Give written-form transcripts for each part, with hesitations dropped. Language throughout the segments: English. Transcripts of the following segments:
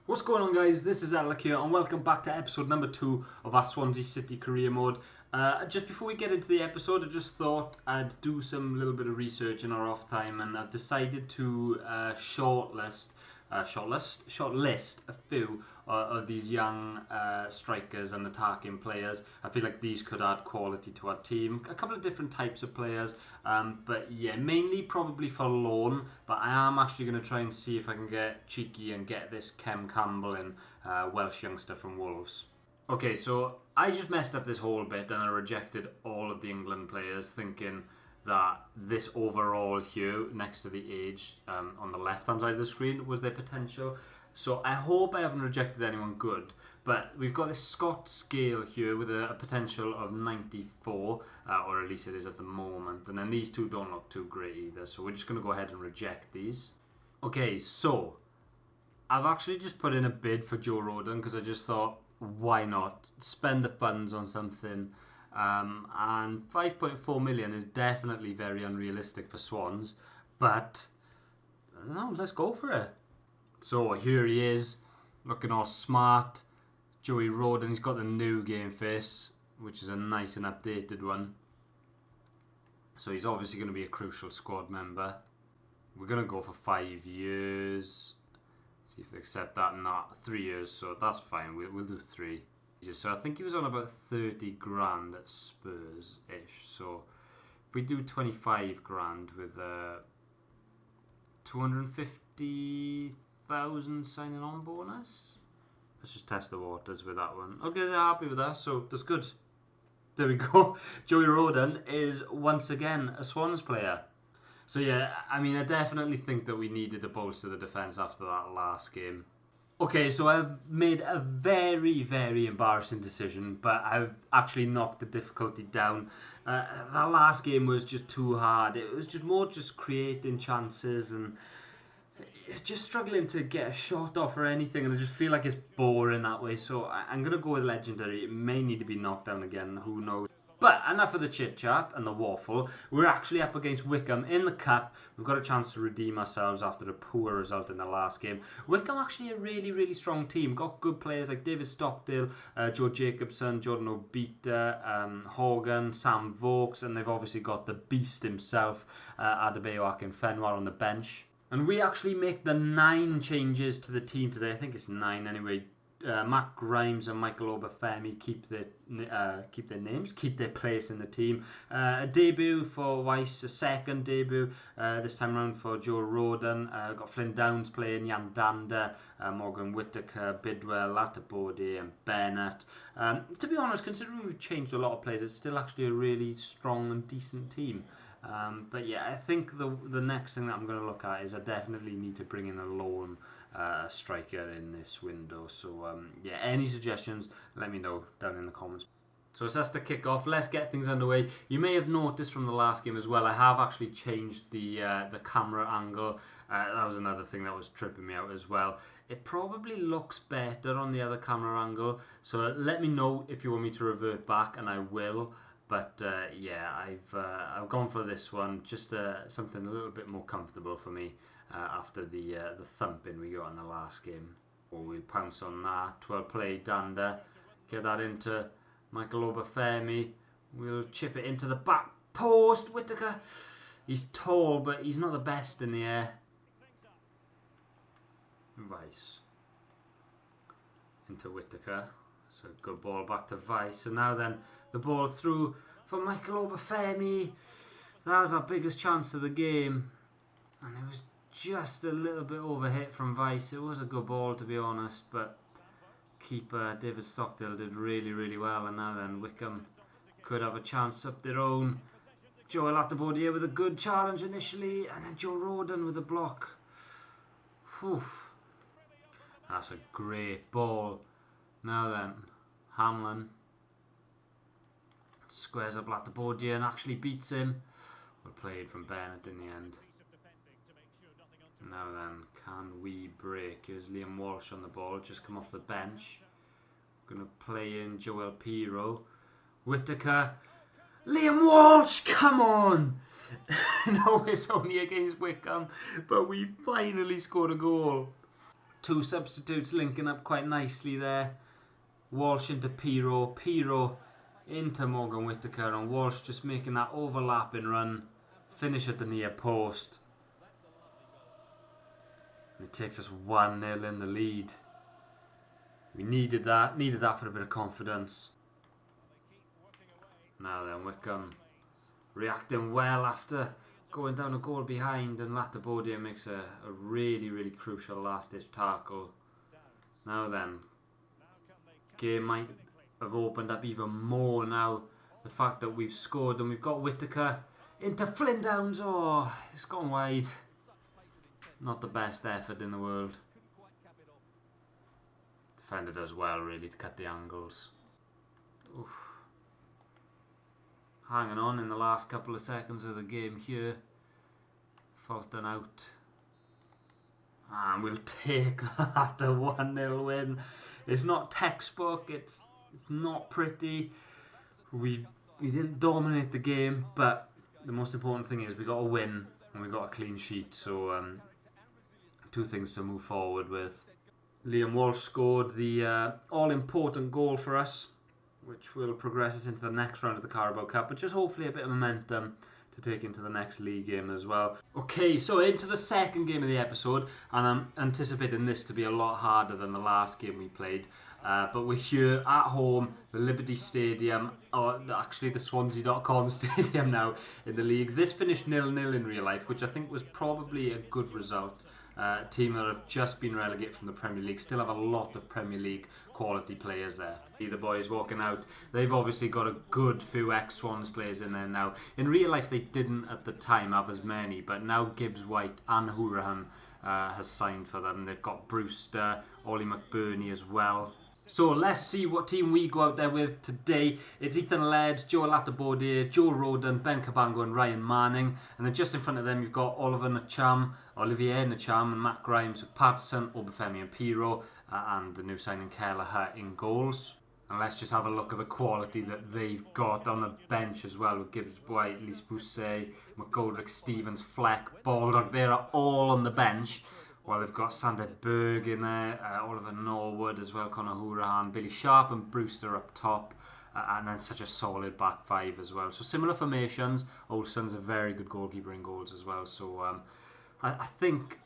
What's going on, guys? This is Alec here and welcome back to episode number 2 of our Swansea City career mode. Just before we get into the episode, I just thought I'd do some little bit of research in our off time, and I've decided to shortlist a few of these young strikers and attacking players. I feel like these could add quality to our team. A couple of different types of players, but yeah, mainly probably for loan. But I am actually going to try and see if I can get cheeky and get this Kem Campbell in, Welsh youngster from Wolves. Okay, so I just messed up this whole bit and I rejected all of the England players, thinking that this overall here next to the age on the left hand side of the screen was their potential. So I hope I haven't rejected anyone good, but we've got this Scott scale here with a potential of 94, or at least it is at the moment, and then these two don't look too great either, so we're just going to go ahead and reject these. Okay, so I've actually just put in a bid for Joe Rodon because I just thought, why not spend the funds on something. And 5.4 million is definitely very unrealistic for Swans, but I don't know, let's go for it. So here he is, looking all smart. Joey Rodon, he's got the new game face, which is a nice and updated one. So he's obviously going to be a crucial squad member. We're going to go for 5 years. See if they accept that. Not 3 years, so that's fine. We'll do 3. So I think he was on about 30 grand at Spurs-ish. So if we do 25 grand with 250,000 signing on bonus, let's just test the waters with that one. Okay, they're happy with that, so that's good. There we go. Joey Rodon is once again a Swans player. So yeah, I mean, I definitely think that we needed to bolster the defence after that last game. Okay, so I've made a very, very embarrassing decision, but I've actually knocked the difficulty down. That last game was just too hard. It was just more just creating chances and just struggling to get a shot off or anything, and I just feel like it's boring that way. So I'm going to go with Legendary. It may need to be knocked down again, who knows. But enough of the chit-chat and the waffle. We're actually up against Wickham in the Cup. We've got a chance to redeem ourselves after a poor result in the last game. Wickham actually a really, really strong team. Got good players like David Stockdale, Joe Jacobson, Jordan Obita, Hogan, Sam Vokes, and they've obviously got the beast himself, Adebayo Akinfenwa on the bench. And we actually make the 9 changes to the team today. I think it's 9 anyway. Matt Grimes and Michael Obafemi keep their names, keep their place in the team. A debut for Weiss, a second debut this time around for Joe Rodon. Got Flynn Downs playing, Jan Danda, Morgan Whittaker, Bidwell, Latabode and Bennett. To be honest, considering we've changed a lot of players, it's still actually a really strong and decent team. But yeah, I think the next thing that I'm going to look at is I definitely need to bring in a loan striker in this window. So yeah, any suggestions, let me know down in the comments. So it's us to kick off. Let's get things underway. You may have noticed from the last game as well, I have actually changed the camera angle. That was another thing that was tripping me out as well. It probably looks better on the other camera angle. So let me know if you want me to revert back, and I will. But yeah, I've gone for this one, just something a little bit more comfortable for me after the thumping we got in the last game. Or we pounce on that. Well played, Danda. Get that into Michael Obafemi. We'll chip it into the back post. Whittaker. He's tall, but he's not the best in the air. Weiss. Into Whittaker. So good ball back to Weiss. And now then, the ball through for Michael Obafemi. That was our biggest chance of the game. And it was just a little bit overhit from Weiss. It was a good ball, to be honest, but keeper David Stockdale did really, really well. And now then, Wickham could have a chance up their own. Joel Latabode with a good challenge initially, and then Joe Rodon with a block. Whew. That's a great ball. Now then, Hamlin squares up Latabode and actually beats him. Well played from Bennett in the end. Now then, can we break? Here's Liam Walsh on the ball, just come off the bench. Going to play in Joel Piroe. Whittaker. Liam Walsh, come on! No, it's only against Wickham, but we finally scored a goal. two substitutes linking up quite nicely there. Walsh into Piroe, Piroe into Morgan Whittaker, and Walsh just making that overlapping run, finish at the near post. And it takes us 1-0 in the lead. We needed that for a bit of confidence. Now then, Wickham reacting well after going down a goal behind, and Latabodier makes a really, really crucial last-ditch tackle. Now then, game might have opened up even more now. The fact that we've scored and we've got Whittaker into Flynn Downs. Oh, it's gone wide. Not the best effort in the world. Defender does well really to cut the angles. Oof. Hanging on in the last couple of seconds of the game here. Fulton out. And we'll take that, a 1-0 win. It's not textbook, it's not pretty. We didn't dominate the game, but the most important thing is we got a win and we got a clean sheet. So two things to move forward with. Liam Walsh scored the all-important goal for us, which will progress us into the next round of the Carabao Cup, but just hopefully a bit of momentum to take into the next league game as well. Okay, so into the second game of the episode, and I'm anticipating this to be a lot harder than the last game we played. But we're here at home, the Liberty Stadium, or actually the Swansea.com stadium now in the league. This finished 0-0 in real life, which I think was probably a good result. Team that have just been relegated from the Premier League still have a lot of Premier League quality players there. See the boys walking out. They've obviously got a good few ex-Swans players in there now. In real life they didn't at the time have as many, but now Gibbs White and Hourahan has signed for them. They've got Brewster, Ollie McBurney as well. So let's see what team we go out there with today. It's Ethan Laird, Joe Latabodier, Joe Roden, Ben Cabango and Ryan Manning. And then just in front of them you've got Olivier Ntcham and Matt Grimes with Patterson, Obafemi and Piroe, and the new signing Kelleher in goals. And let's just have a look at the quality that they've got on the bench as well, with Gibbs White, Lys Bousset, McGoldrick, Stevens, Fleck, Baldock. They're all on the bench. Well, they've got Sander Berg in there, Oliver Norwood as well, Conor Hourahan, Billy Sharp and Brewster up top, and then such a solid back five as well. So similar formations. Olsen's a very good goalkeeper in goals as well. So I think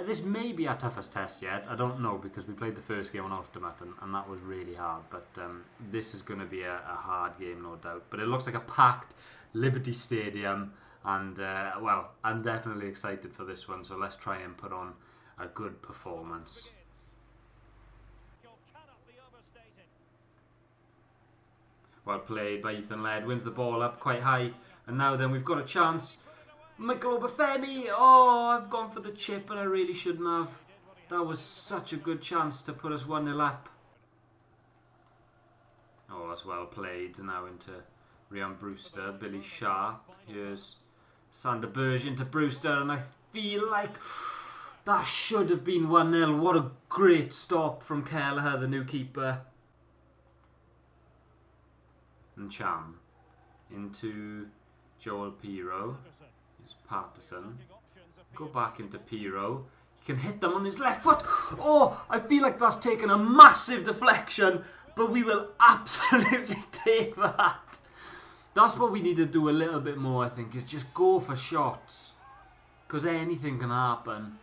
this may be our toughest test yet. I don't know, because we played the first game on Ultimate and that was really hard. But this is going to be a hard game, no doubt. But it looks like a packed Liberty Stadium. And, well, I'm definitely excited for this one, so let's try and put on a good performance. Well played by Ethan Laird, wins the ball up quite high, and now then we've got a chance. Michael Obafemi, oh, I've gone for the chip, but I really shouldn't have. That was such a good chance to put us 1-0 up. Oh, that's well played. Now into Ryan Brewster, Billy Sharp, here's Sander Berg into Brewster, and I feel like that should have been 1-0. What a great stop from Kelleher, the new keeper. Ntcham into Joel Piroe. Here's Patterson. Go back into Piroe. He can hit them on his left foot. Oh, I feel like that's taken a massive deflection, but we will absolutely take that. That's what we need to do a little bit more, I think, is just go for shots. Because anything can happen.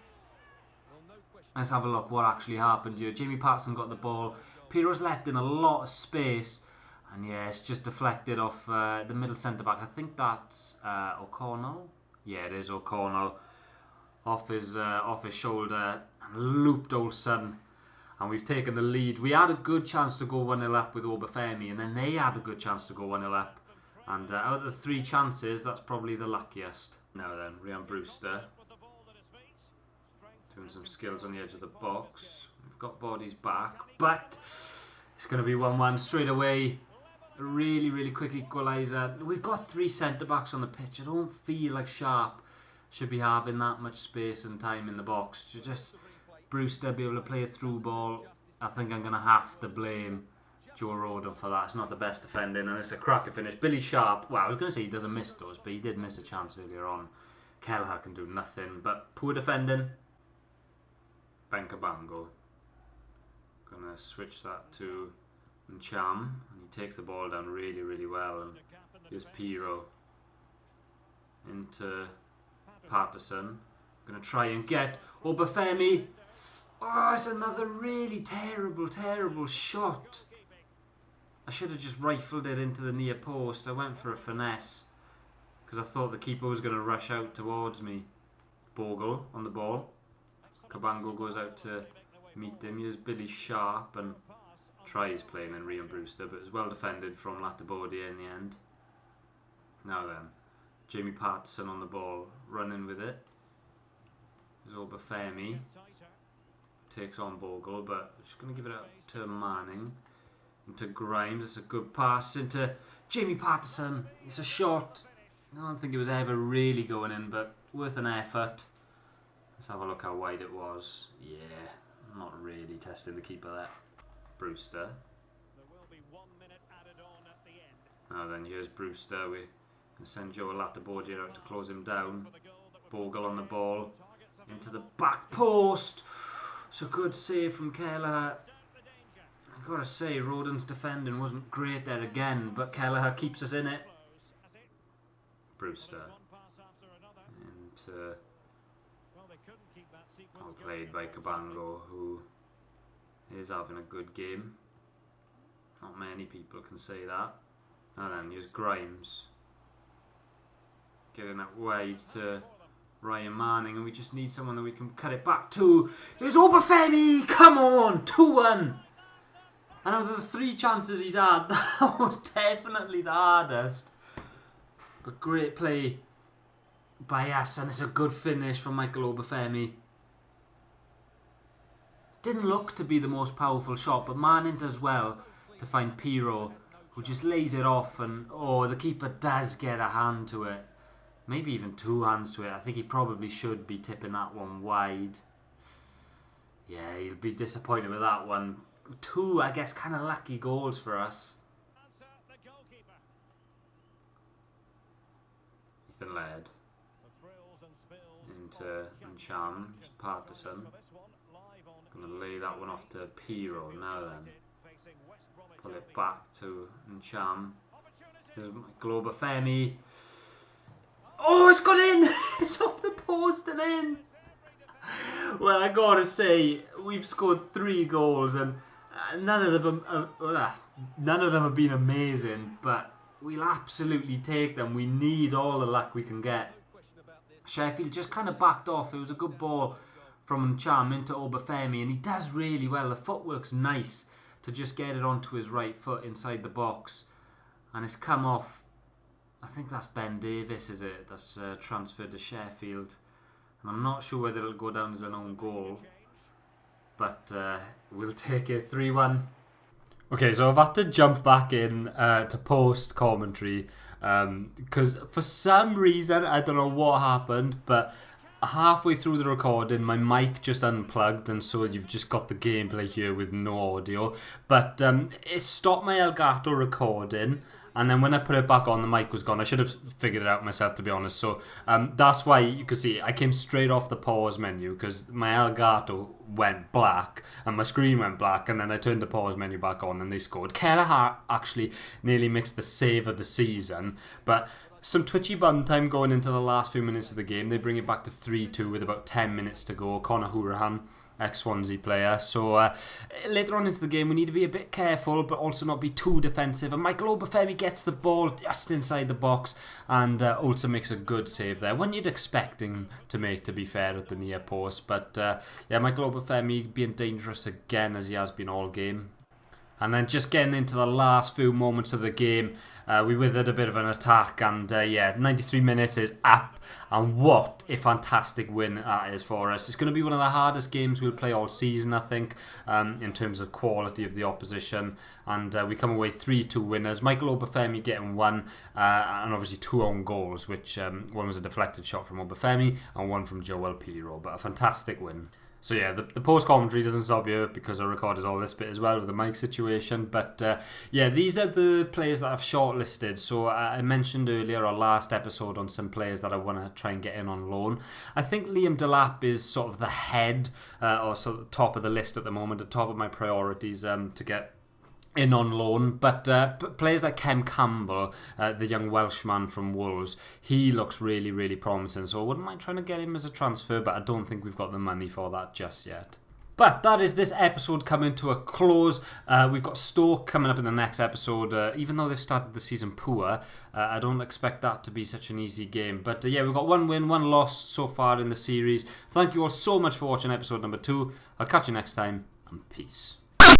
Let's have a look what actually happened here. Jamie Patterson got the ball. Piroe's left in a lot of space. And yeah, it's just deflected off the middle centre-back. I think that's O'Connell. Yeah, it is O'Connell. Off his shoulder. And looped Olsen. And we've taken the lead. We had a good chance to go 1-0 up with Obafemi. And then they had a good chance to go 1-0 up. And out of the 3 chances, that's probably the luckiest. Now then, Ryan Brewster. Doing some skills on the edge of the box. We've got bodies back. But it's going to be 1-1 straight away. A really, really quick equaliser. We've got 3 centre-backs on the pitch. I don't feel like Sharp should be having that much space and time in the box. To just Brewster be able to play a through ball, I think I'm going to have to blame Joe Roden for that. It's not the best defending, and it's a cracker finish. Billy Sharp, well, I was going to say he doesn't miss those, but he did miss a chance earlier on. Kelleher can do nothing, but poor defending Ben Cabango. Gonna switch that to Ncham, and he takes the ball down really, really well. And here's Piroe into Patterson. Gonna try and get Obafemi. Oh, it's another really terrible, terrible shot. I should have just rifled it into the near post. I went for a finesse because I thought the keeper was going to rush out towards me. Bogle on the ball. Cabango goes out to meet him. Here's Billy Sharp and tries playing in Ryan Brewster, but is well defended from Latibodia in the end. Now then, Jamie Patterson on the ball, running with it. There's Obafemi. Takes on Bogle, but just going to give it out to Manning. Into Grimes. It's a good pass into Jamie Patterson. It's a shot. I don't think it was ever really going in, but worth an effort. Let's have a look how wide it was. Yeah, not really testing the keeper there. Brewster. Now then, here's Brewster. We're going to send Joe Latibodia out to close him down. Bogle on the ball. Into the back post. It's a good save from Kelleher. I've got to say, Rodden's defending wasn't great there again, but Kelleher keeps us in it. Brewster. And well played by Cabango, who is having a good game. Not many people can say that. Now then, here's Grimes. Getting it wide to Ryan Manning, and we just need someone that we can cut it back to. Here's Obafemi! Come on! 2-1! And out of the 3 chances he's had, that was definitely the hardest. But great play by us, and it's a good finish from Michael Obafemi. Didn't look to be the most powerful shot, but Manning does well to find Piroe, who just lays it off, and oh, the keeper does get a hand to it. Maybe even 2 hands to it. I think he probably should be tipping that one wide. Yeah, he'll be disappointed with that one. 2, I guess, kind of lucky goals for us. Ethan Laird. Into Ncham. Patterson. Going to lay that one off to Piroe now then. Pull it back to Ncham. There's Obafemi. Oh, it's gone in! It's off the post and in! Well, I gotta say, we've scored 3 goals and none of them have been amazing, but we'll absolutely take them. We need all the luck we can get. Sheffield just kind of backed off. It was a good ball from Ncham into Obafemi, and he does really well. The footwork's nice to just get it onto his right foot inside the box, and it's come off. I think that's Ben Davis, is it? That's transferred to Sheffield. And I'm not sure whether it'll go down as an own goal. But we'll take it 3-1. Okay, so I've had to jump back in to post commentary. Because for some reason, I don't know what happened, but halfway through the recording, my mic just unplugged, and so you've just got the gameplay here with no audio. But it stopped my Elgato recording, and then when I put it back on, the mic was gone. I should have figured it out myself, to be honest. So that's why you can see I came straight off the pause menu, because my Elgato went black and my screen went black, and then I turned the pause menu back on and they scored. Kelleher actually nearly mixed the save of the season, but some twitchy bun time going into the last few minutes of the game. They bring it back to 3-2 with about 10 minutes to go. Conor Hourahan, ex-Swansea player. So later on into the game, we need to be a bit careful, but also not be too defensive. And Michael Obafemi gets the ball just inside the box, and also makes a good save there. One you'd expect him to make, to be fair, at the near post. But yeah, Michael Obafemi being dangerous again, as he has been all game. And then just getting into the last few moments of the game, we withered a bit of an attack, and yeah, 93 minutes is up, and what a fantastic win that is for us. It's going to be one of the hardest games we'll play all season, I think, in terms of quality of the opposition, and we come away 3-2 winners. Michael Obafemi getting 1, and obviously 2 own goals, which one was a deflected shot from Obafemi and 1 from Joel Piroe, but a fantastic win. So yeah, the post-commentary doesn't stop here because I recorded all this bit as well with the mic situation. But yeah, these are the players that I've shortlisted. So I mentioned earlier, our last episode, on some players that I want to try and get in on loan. I think Liam Delap is sort of the head, or sort of top of the list at the moment, the top of my priorities to get in on loan, but players like Kem Campbell, the young Welshman from Wolves, he looks really, really promising, so I wouldn't mind trying to get him as a transfer, but I don't think we've got the money for that just yet. But that is this episode coming to a close. We've got Stoke coming up in the next episode. Even though they've started the season poor, I don't expect that to be such an easy game. But yeah, we've got 1 win, 1 loss so far in the series. Thank you all so much for watching episode number 2. I'll catch you next time, and peace.